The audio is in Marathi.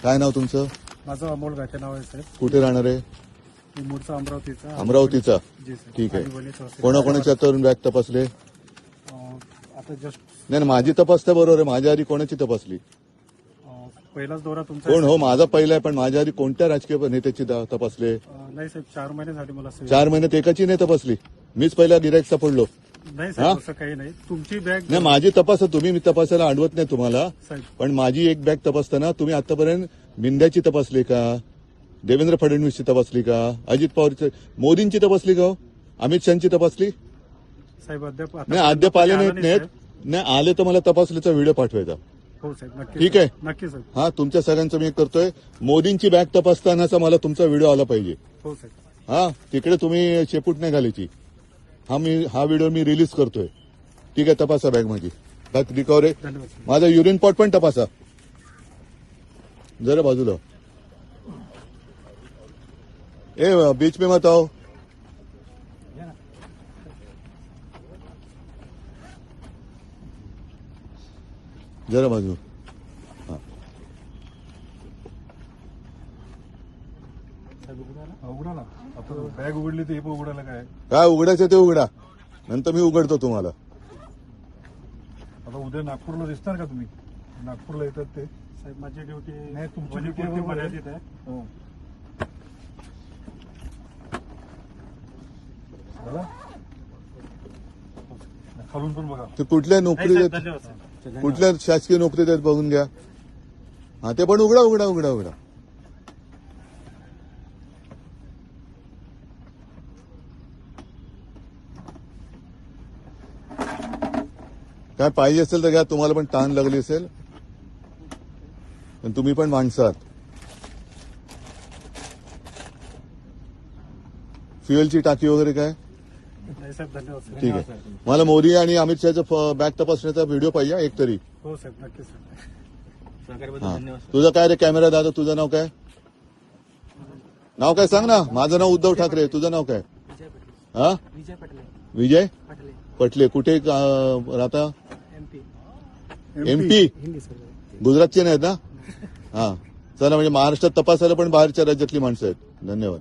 काय नाव तुमचं? माझं अमोल गाठे नाव आहे साहेब. कुठे राहणार आहे? मी मूळचा अमरावतीचा. अमरावतीचा. जी साहेब. ठीक आहे. आणि वणी तहसील. कोणाकोणाच्या तरुण बॅग तपासले? आता जस्ट नाही माझी तपासता बरोबर आहे. माझ्या आधी कोणाची तपासली? पहिलाच दौरा तुमचा कोण? हो माझा पहिला आहे, पण माझ्या आधी कोणत्या राजकीय नेत्याची तपासले? नाही साहेब, 4 महिने झाले मला सेवा. 4 महिन्यात एकाची नाही तपासली. मीच पहिला गिराईक सापडलो. नाही साहेब, असं काही नाही. तुमची बॅग नाही माझी तपासा तुम्ही, मी तपासायला अडवत नाही तुम्हाला, साहेब. पण माझी एक बॅग तपासताना तुम्ही आतापर्यंत मिंद्याची तपासली का? देवेंद्र फडणवीसची तपासली का? अजित पवारची, मोदींची तपासली का? अमित शहाची तपासली? साहेब अद्याप नाही अद्याप आले आला नाहीत. नाही आले तर मला तपासलीचा व्हिडिओ पाठवायचा. हो साहेब, नक्की. ठीक आहे. नक्की साहेब. हा तुमच्या सगळ्यांचं मी करतोय. मोदींची बॅग तपासतानाचा मला तुमचा व्हिडिओ आला पाहिजे. हो साहेब. हा तिकडे तुम्ही शेपूट नाही घालायची. हा व्हिडिओ मी रिलीज करतोय. ठीक आहे, तपासा बॅग माझी. बॅग रिकव्हर आहे. धन्यवाद साहेब. माझा युरिन पॉट पण तपासा जरा बाजूला. ए बीच में मत आओ. जरा बाजू. हा उघडा ना. आता बॅग उघडली तर हे पण उघडायला काय उघडायचं ते उघडा, नंतर मी उघडतो तुम्हाला. आता उद्या नागपूरला दिसणार का तुम्ही? नागपूरला येतात ते साहेब. माझी ड्युटी नाही, तुमची ड्युटी मर्यादित आहे. हो. खालून पण बघा. ते कुठल्या नोकरी देत, धन्यवाद साहेब. कुठल्या शासकीय नोकरी देत बघून घ्या. हा ते पण उघडा उघडा उघडा उघडा. काय पाहिजे असेल तर घ्या. तुम्हाला पण ताण लागली असेल, पण तुम्ही पण माणसं आहात. फ्युएलची टाकी वगैरे काय? नाही साहेब, धन्यवाद साहेब. ठीक आहे. मला मोदी आणि अमित शहाचा बॅग तपासण्याचा व्हिडिओ पाहिजे एक तरी. हो साहेब, नक्की साहेब. हा. तुझं काय रे कॅमेरा दादा? तुझं नाव काय? नाव काय सांग ना. माझं नाव उद्धव ठाकरे. तुझं नाव काय? हा विजय पटले. विजय पटले. पटले. कुठे राहता? MP. MP. हिंदी सर. गुजरातचे नाहीत ना? हा चला, म्हणजे महाराष्ट्रात तपासायला पण बाहेरच्या राज्यातली माणसं आहेत. धन्यवाद.